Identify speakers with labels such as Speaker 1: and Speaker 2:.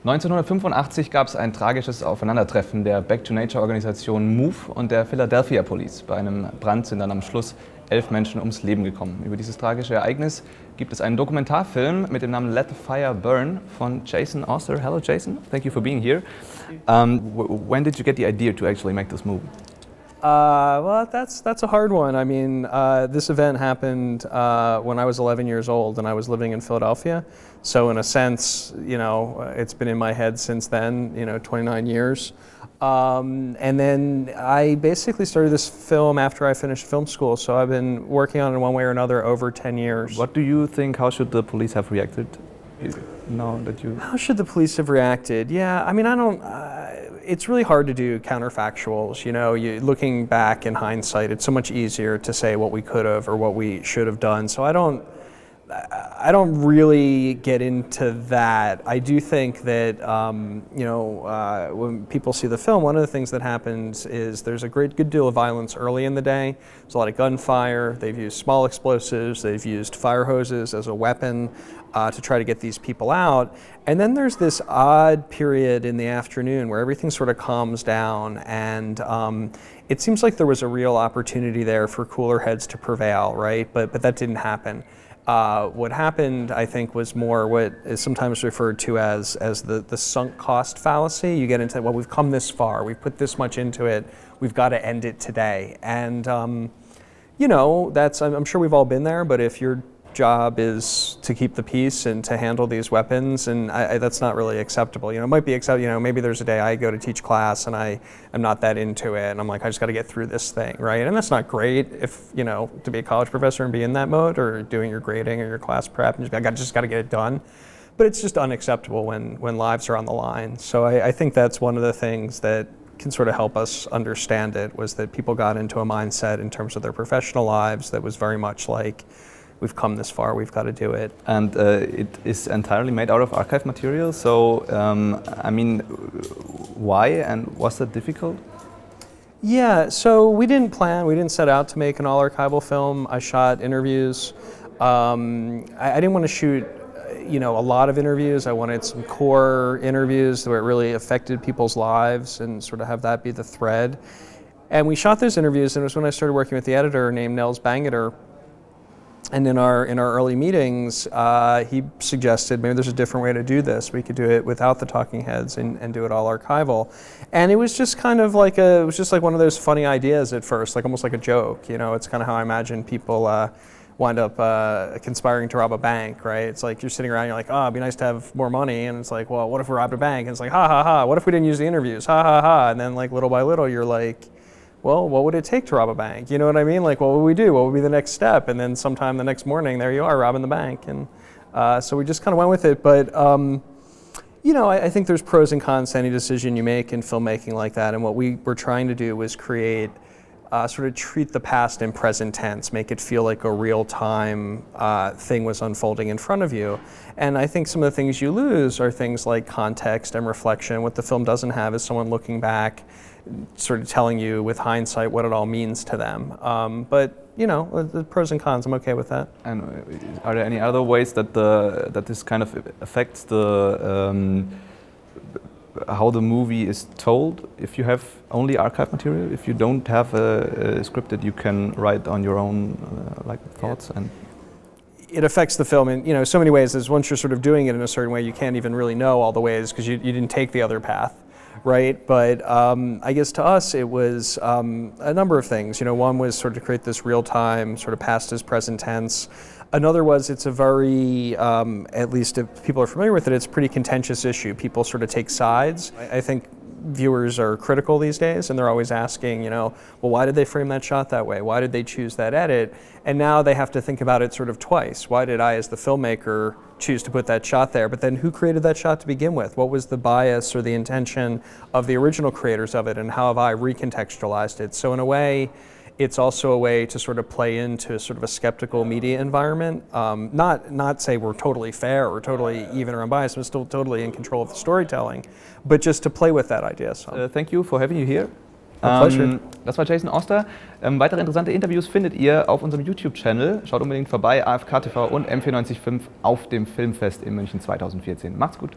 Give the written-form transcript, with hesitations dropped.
Speaker 1: 1985 gab es ein tragisches Aufeinandertreffen der Back-to-Nature-Organisation MOVE und der Philadelphia Police. Bei einem Brand sind dann am Schluss 11 Menschen ums Leben gekommen. Über dieses tragische Ereignis gibt es einen Dokumentarfilm mit dem Namen Let the Fire Burn von Jason Osder. Hello Jason, thank you for being here. When did you get the idea to actually make this movie?
Speaker 2: Well, that's a hard one. I mean, this event happened when I was 11 years old and I was living in Philadelphia. So in a sense, you know, it's been in my head since then, 29 years. And then I basically started this film after I finished film school. So I've been working on it one way or another over 10 years.
Speaker 1: What do you think, how should the police have reacted?
Speaker 2: How should the police have reacted? Yeah, I mean, it's really hard to do counterfactuals, looking back in hindsight, it's so much easier to say what we could have or what we should have done. So I don't really get into that. I do think that, when people see the film, one of the things that happens is there's a good deal of violence early in the day. There's a lot of gunfire. They've used small explosives. They've used fire hoses as a weapon to try to get these people out. And then there's this odd period in the afternoon where everything sort of calms down, and it seems like there was a real opportunity there for cooler heads to prevail, right? But that didn't happen. What happened, I think, was more what is sometimes referred to as the sunk cost fallacy. You get into, well, we've come this far, we've put this much into it, we've got to end it today. And, I'm sure we've all been there, but if your job is to keep the peace and to handle these weapons, and that's not really acceptable. It might be acceptable, maybe there's a day I go to teach class and I am not that into it, and I'm like, I just got to get through this thing, right? And that's not great if, to be a college professor and be in that mode, or doing your grading or your class prep and just got to get it done. But it's just unacceptable when lives are on the line. So I think that's one of the things that can sort of help us understand it, was that people got into a mindset in terms of their professional lives that was very much like, we've come this far, we've got to do it.
Speaker 1: And it is entirely made out of archive material, so I mean, why, and was that difficult?
Speaker 2: Yeah, so we didn't set out to make an all-archival film. I shot interviews. I didn't want to shoot a lot of interviews. I wanted some core interviews where it really affected people's lives and sort of have that be the thread. And we shot those interviews, and it was when I started working with the editor named Nels Bangeter. And in our early meetings, he suggested maybe there's a different way to do this. We could do it without the talking heads and do it all archival. And it was just kind of like one of those funny ideas at first, like almost like a joke. It's kind of how I imagine people wind up conspiring to rob a bank, right? It's like you're sitting around, you're like, oh, it'd be nice to have more money. And it's like, well, what if we robbed a bank? And it's like, ha, ha, ha. What if we didn't use the interviews? Ha, ha, ha. And then like little by little, you're like, well, what would it take to rob a bank? You know what I mean? Like, what would we do? What would be the next step? And then sometime the next morning, there you are, robbing the bank. And so we just kind of went with it. But, I think there's pros and cons to any decision you make in filmmaking like that. And what we were trying to do was create, sort of treat the past in present tense, make it feel like a real-time thing was unfolding in front of you. And I think some of the things you lose are things like context and reflection. What the film doesn't have is someone looking back, sort of telling you with hindsight what it all means to them. But the pros and cons, I'm okay with that.
Speaker 1: And are there any other ways that this kind of affects the how the movie is told? If you have only archive material, if you don't have a script that you can write on your own thoughts, and
Speaker 2: it affects the film in so many ways. Is once you're sort of doing it in a certain way, you can't even really know all the ways because you didn't take the other path. Right, but I guess to us it was a number of things. One was sort of to create this real-time, sort of past as present tense. Another was it's a very, at least if people are familiar with it, it's a pretty contentious issue. People sort of take sides. I think viewers are critical these days, and they're always asking, well, why did they frame that shot that way? Why did they choose that edit? And now they have to think about it sort of twice. Why did I, as the filmmaker, choose to put that shot there? But then who created that shot to begin with? What was the bias or the intention of the original creators of it, and how have I recontextualized it? So in a way, it's also a way to sort of play into sort of a skeptical media environment. Not say we're totally fair or totally even or unbiased, we're still totally in control of the storytelling, but just to play with that idea. So.
Speaker 1: Thank you for having you here.
Speaker 2: Pleasure.
Speaker 1: Das war Jason Osder. Weitere interessante Interviews findet ihr auf unserem YouTube-Channel. Schaut unbedingt vorbei, afkTV und M945 auf dem Filmfest in München 2014. Macht's gut.